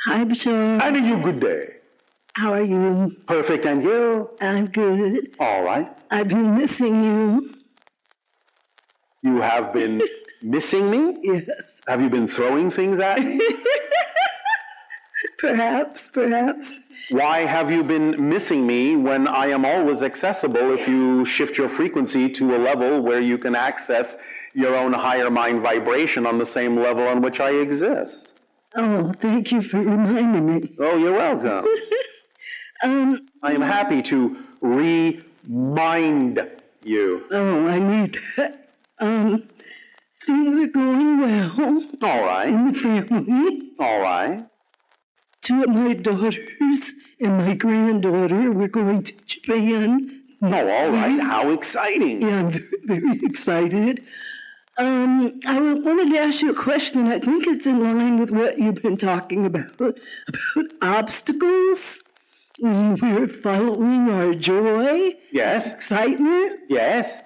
Hi, Bashar. And you good day. How are you? Perfect, and you? I'm good. All right. I've been missing you. You have been missing me? Yes. Have you been throwing things at me? Perhaps. Why have you been missing me when I am always accessible if you shift your frequency to a level where you can access your own higher mind vibration on the same level on which I exist? Oh, thank you for reminding me. Oh, you're welcome. I am happy to remind you. Oh, I need that. Things are going well. All right. In the family. All right. Two of my daughters and my granddaughter were going to Japan. Oh, all right. How exciting. Yeah, I'm very, very excited. I wanted to ask you a question. I think it's in line with what you've been talking about obstacles. We're following our joy. Yes. Excitement. Yes.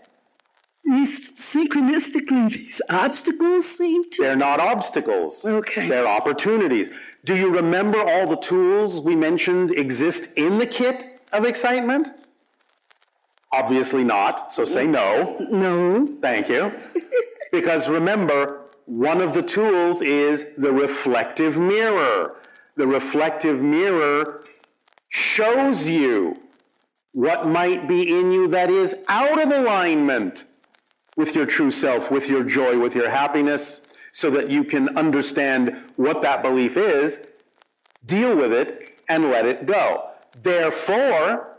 Synchronistically, these obstacles seem to... They're not obstacles. Okay. They're opportunities. Do you remember all the tools we mentioned exist in the kit of excitement? Obviously not, so say no. No. Thank you. Because remember, one of the tools is the reflective mirror. The reflective mirror shows you what might be in you that is out of alignment with your true self, with your joy, with your happiness, so that you can understand what that belief is, deal with it, and let it go. Therefore,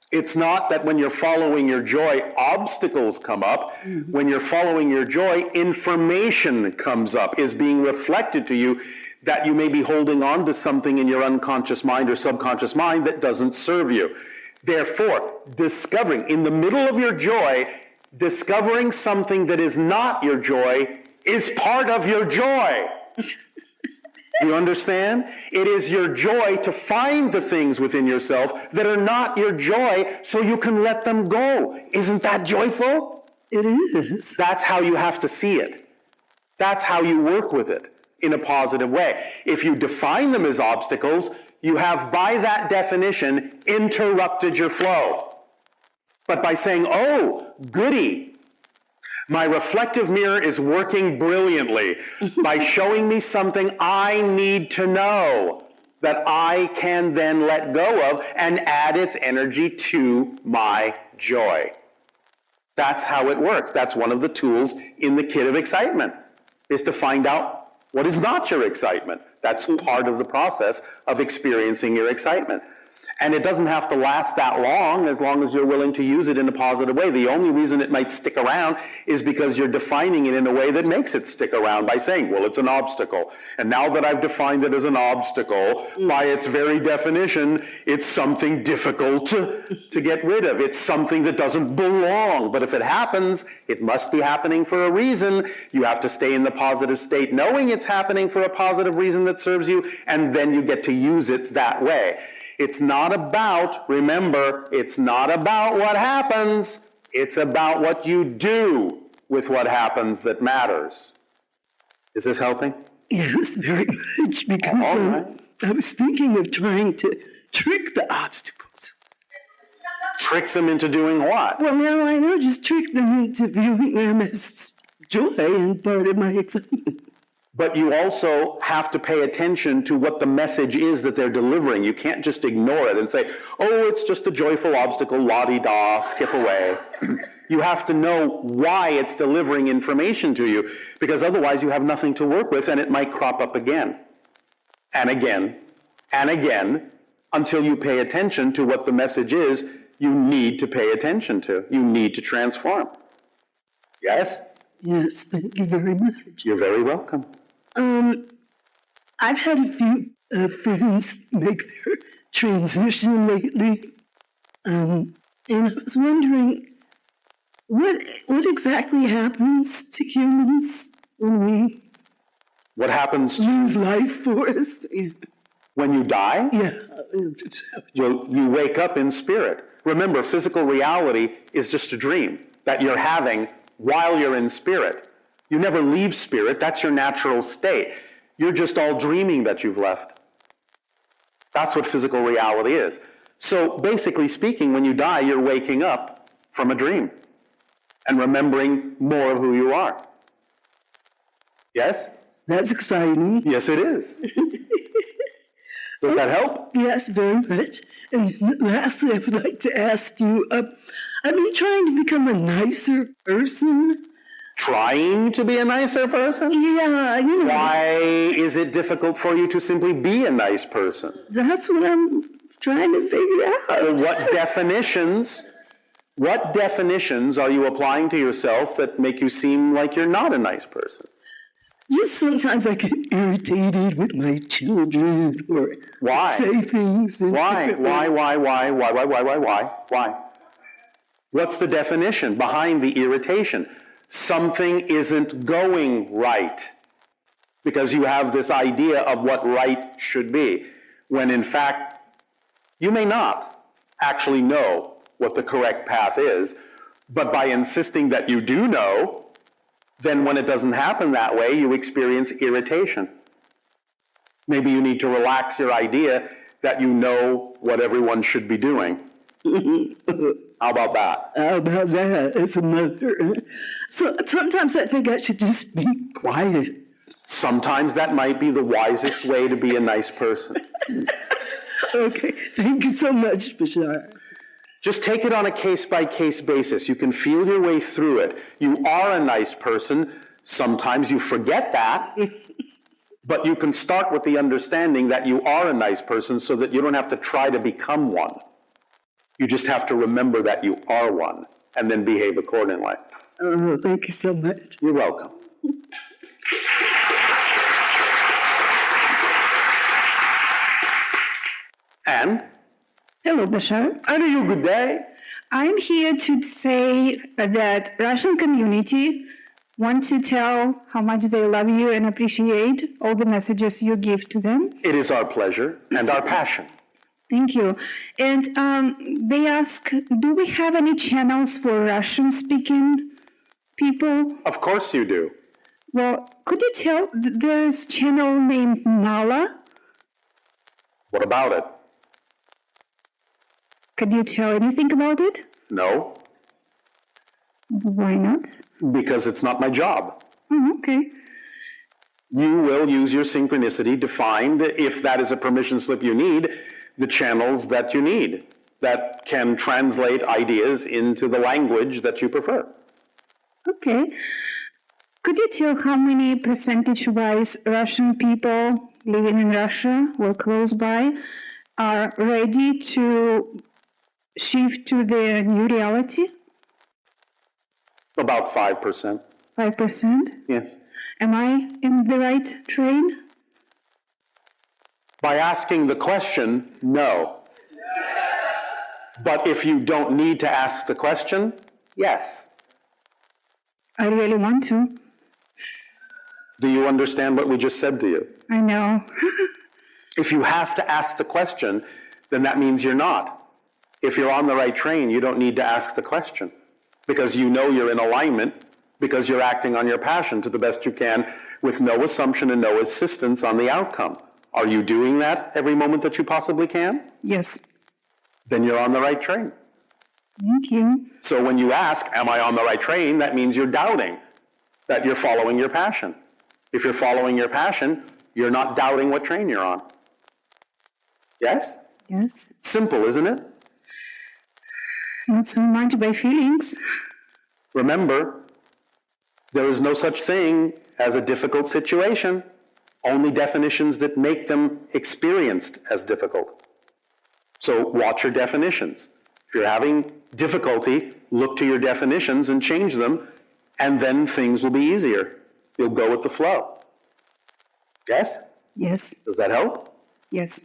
it's not that when you're following your joy, obstacles come up. Mm-hmm. When you're following your joy, information comes up, is being reflected to you that you may be holding on to something in your unconscious mind or subconscious mind that doesn't serve you. Therefore, discovering, in the middle of your joy, discovering something that is not your joy is part of your joy. You understand? It is your joy to find the things within yourself that are not your joy so you can let them go. Isn't that joyful? It is. That's how you have to see it. That's how you work with it in a positive way. If you define them as obstacles, you have, by that definition, interrupted your flow. But by saying, oh, goody, my reflective mirror is working brilliantly by showing me something I need to know that I can then let go of and add its energy to my joy. That's how it works. That's one of the tools in the kit of excitement, is to find out what is not your excitement. That's part of the process of experiencing your excitement. And it doesn't have to last that long as you're willing to use it in a positive way. The only reason it might stick around is because you're defining it in a way that makes it stick around by saying, well, it's an obstacle. And now that I've defined it as an obstacle, by its very definition, it's something difficult to get rid of. It's something that doesn't belong. But if it happens, it must be happening for a reason. You have to stay in the positive state, knowing it's happening for a positive reason that serves you, and then you get to use it that way. It's not about, remember, it's not about what happens, it's about what you do with what happens that matters. Is this helping? Yes, very much, because I was thinking of trying to trick the obstacles. Trick them into doing what? Well, now I know, just trick them into viewing them as joy and part of my excitement. But you also have to pay attention to what the message is that they're delivering. You can't just ignore it and say, oh, it's just a joyful obstacle, la-di-da, skip away. You have to know why it's delivering information to you, because otherwise you have nothing to work with, and it might crop up again and again and again until you pay attention to what the message is you need to pay attention to. You need to transform. Yes? Yes, thank you very much. You're very welcome. I've had a few friends make their transition lately, and I was wondering what exactly happens to humans when what happens lose life force? When you die? Yeah. Well, you wake up in spirit. Remember, physical reality is just a dream that you're having while you're in spirit. You never leave spirit. That's your natural state. You're just all dreaming that you've left. That's what physical reality is. So basically speaking, when you die, you're waking up from a dream and remembering more of who you are. Yes? That's exciting. Yes, it is. Does that help? Yes, very much. And lastly, I would like to ask you, are you trying to become a nicer person? Trying to be a nicer person? Yeah, you know. Why is it difficult for you to simply be a nice person? That's what I'm trying to figure out. What definitions are you applying to yourself that make you seem like you're not a nice person? Just sometimes I get irritated with my children or Why? say things. Why? What's the definition behind the irritation? Something isn't going right because you have this idea of what right should be, when in fact, you may not actually know what the correct path is, but by insisting that you do know, then when it doesn't happen that way, you experience irritation. Maybe you need to relax your idea that you know what everyone should be doing. How about that? How about that as a mother? So sometimes I think I should just be quiet. Sometimes that might be the wisest way to be a nice person. Okay, thank you so much, Bashar. Just take it on a case-by-case basis. You can feel your way through it. You are a nice person. Sometimes you forget that. But you can start with the understanding that you are a nice person so that you don't have to try to become one. You just have to remember that you are one and then behave accordingly. Oh, thank you so much. You're welcome. And? Hello, Bashar. And you, good day. I'm here to say that Russian community want to tell how much they love you and appreciate all the messages you give to them. It is our pleasure and our passion. Thank you. And they ask, do we have any channels for Russian-speaking people? Of course you do. Well, could you tell, there's a channel named Nala. What about it? Could you tell anything about it? No, Why not? because it's not my job. Oh, okay. You will use your synchronicity to find, if that is a permission slip you need, the channels that you need that can translate ideas into the language that you prefer. Okay. Could you tell how many percentage-wise Russian people living in Russia or close by are ready to shift to the new reality? About 5%. 5%? Yes. Am I in the right train? By asking the question, no. But if you don't need to ask the question, yes. I really want to. Do you understand what we just said to you? I know. If you have to ask the question, then that means you're not. If you're on the right train, you don't need to ask the question because you know you're in alignment because you're acting on your passion to the best you can with no assumption and no assistance on the outcome. Are you doing that every moment that you possibly can? Yes. Then you're on the right train. Thank you. So when you ask, am I on the right train, that means you're doubting that you're following your passion. If you're following your passion, you're not doubting what train you're on. Yes? Yes. Simple, isn't it? Not so much by feelings. Remember, there is no such thing as a difficult situation, only definitions that make them experienced as difficult. So watch your definitions. If you're having difficulty, look to your definitions and change them, and then things will be easier. You'll go with the flow. Yes? Yes. Does that help? Yes.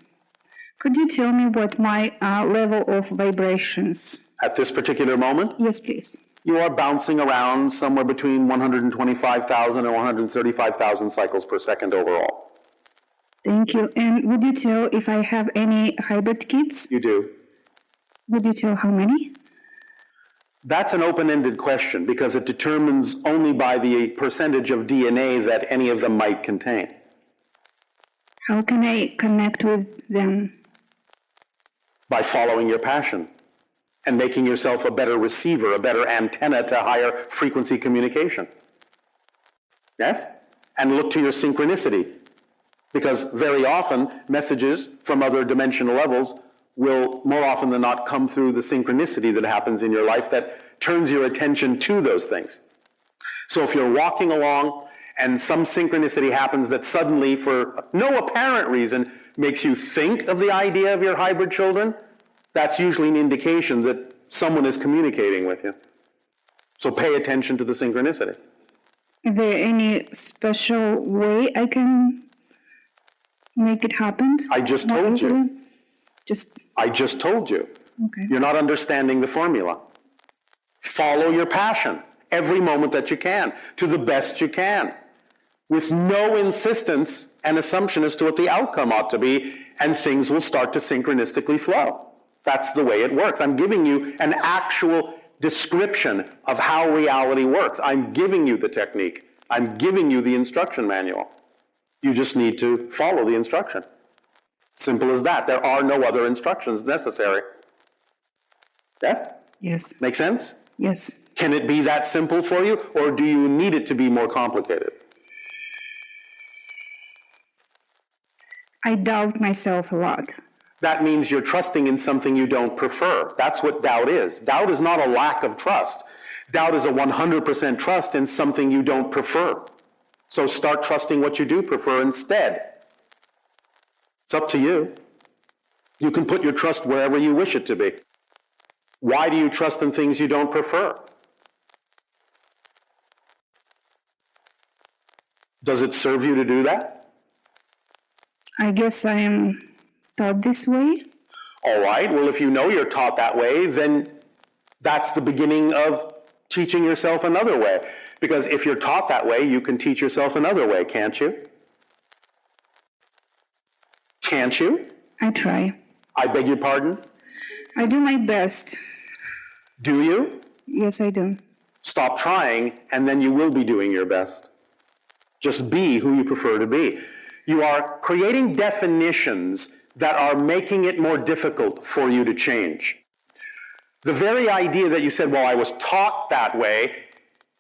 Could you tell me what my level of vibrations? At this particular moment, Yes, please. you are bouncing around somewhere between 125,000 and 135,000 cycles per second overall. Thank you. And would you tell if I have any hybrid kids? You do. Would you tell how many? That's an open-ended question because it determines only by the percentage of DNA that any of them might contain. How can I connect with them? by following your passion and making yourself a better receiver, a better antenna to higher frequency communication. Yes? And look to your synchronicity, because very often messages from other dimensional levels will more often than not come through the synchronicity that happens in your life that turns your attention to those things. So if you're walking along and some synchronicity happens that suddenly, for no apparent reason, makes you think of the idea of your hybrid children, that's usually an indication that someone is communicating with you. So pay attention to the synchronicity. Is there any special way I can make it happen? I just More told easily? you. I just told you. Okay. You're not understanding the formula. Follow your passion every moment that you can, to the best you can, with no insistence and assumption as to what the outcome ought to be, and things will start to synchronistically flow. That's the way it works. I'm giving you an actual description of how reality works. I'm giving you the technique. I'm giving you the instruction manual. You just need to follow the instruction. Simple as that. There are no other instructions necessary. Yes? Yes. Make sense? Yes. Can it be that simple for you, or do you need it to be more complicated? I doubt myself a lot. That means you're trusting in something you don't prefer. That's what doubt is. Doubt is not a lack of trust. Doubt is a 100% trust in something you don't prefer. So start trusting what you do prefer instead. It's up to you. You can put your trust wherever you wish it to be. Why do you trust in things you don't prefer? Does it serve you to do that? I guess I am taught this way. All right, well, if you know you're taught that way, then that's the beginning of teaching yourself another way. Because if you're taught that way, you can teach yourself another way, can't you? Can't you? I try. I beg your pardon? I do my best. Do you? Yes, I do. Stop trying, and then you will be doing your best. Just be who you prefer to be. You are creating definitions that are making it more difficult for you to change. The very idea that you said, well, I was taught that way,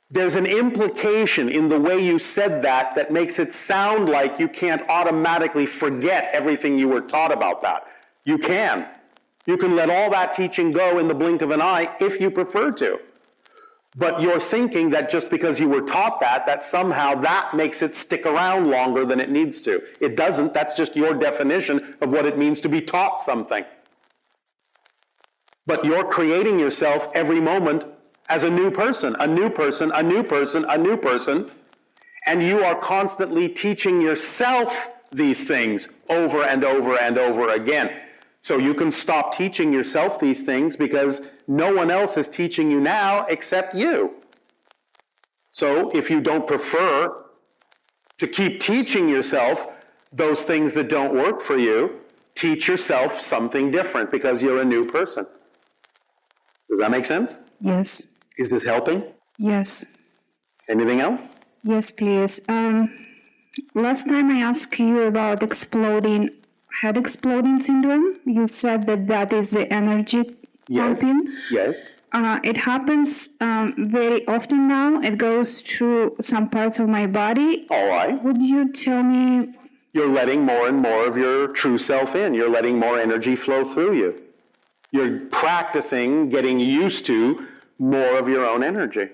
there's an implication in the way you said that that makes it sound like you can't automatically forget everything you were taught about that. You can. You can let all that teaching go in the blink of an eye if you prefer to. But you're thinking that just because you were taught that, that somehow that makes it stick around longer than it needs to. It doesn't. That's just your definition of what it means to be taught something. But you're creating yourself every moment as a new person, a new person, a new person, a new person, and you are constantly teaching yourself these things over and over and over again. So you can stop teaching yourself these things because no one else is teaching you now except you. So if you don't prefer to keep teaching yourself those things that don't work for you, teach yourself something different because you're a new person. Does that make sense? Yes. Is this helping? Yes. Anything else? Yes, please. Last time I asked you about head exploding syndrome. You said that is the energy pumping. Yes. It happens very often now. It goes through some parts of my body. All right. Would you tell me? You're letting more and more of your true self in. You're letting more energy flow through you. You're practicing getting used to more of your own energy.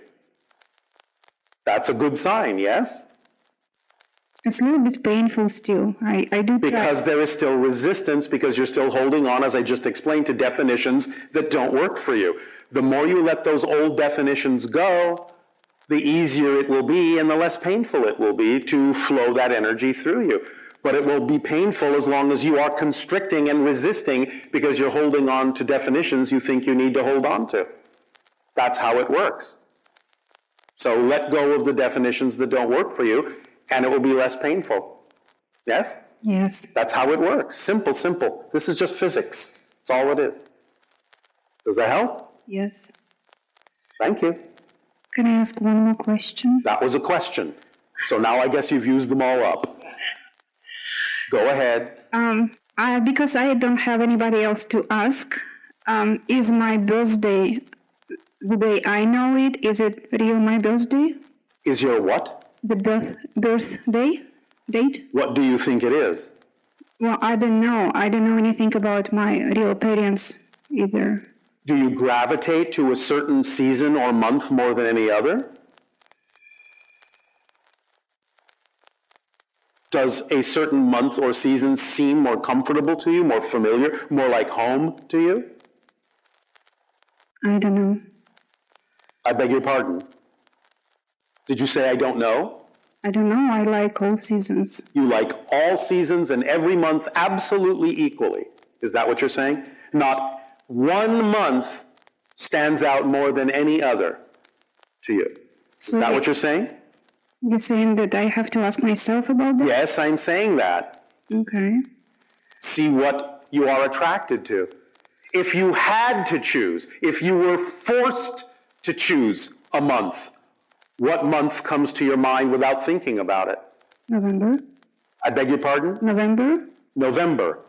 That's a good sign, yes? It's a little bit painful still. I do try. Because there is still resistance, because you're still holding on, as I just explained, to definitions that don't work for you. The more you let those old definitions go, the easier it will be and the less painful it will be to flow that energy through you. But it will be painful as long as you are constricting and resisting because you're holding on to definitions you think you need to hold on to. That's how it works. So let go of the definitions that don't work for you, and it will be less painful. Yes? Yes. That's how it works. Simple, simple. This is just physics. That's all it is. Does that help? Yes. Thank you. Can I ask one more question? That was a question. So now I guess you've used them all up. Go ahead. Because I don't have anybody else to ask, is my birthday the way I know it? Is it real my birthday? Is your what? The birthday date? What do you think it is? Well, I don't know. I don't know anything about my real parents either. Do you gravitate to a certain season or month more than any other? Does a certain month or season seem more comfortable to you, more familiar, more like home to you? I don't know. I beg your pardon. Did you say I don't know? I don't know. I like all seasons. You like all seasons and every month absolutely equally. Is that what you're saying? Not one month stands out more than any other to you. Is that what you're saying? You're saying that I have to ask myself about that? Yes, I'm saying that. Okay. See what you are attracted to. If you had to choose, if you were forced to choose a month, what month comes to your mind without thinking about it? November. I beg your pardon? November. November.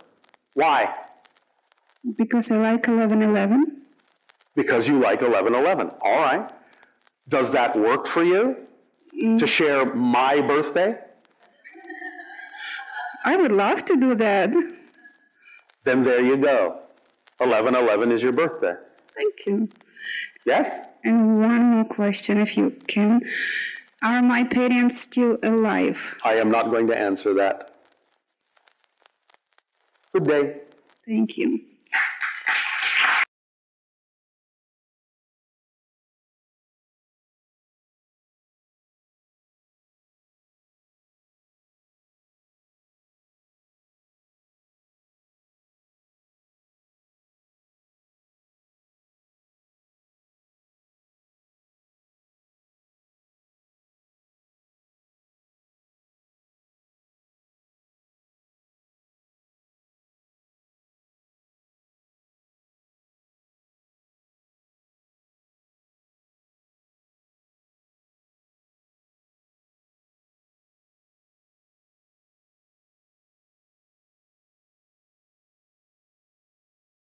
Why? Because I like 11/11. Because you like 11/11. All right. Does that work for you? To share my birthday? I would love to do that. Then there you go. 11/11 is your birthday. Thank you. Yes? And one more question, if you can. Are my parents still alive? I am not going to answer that. Good day. Thank you.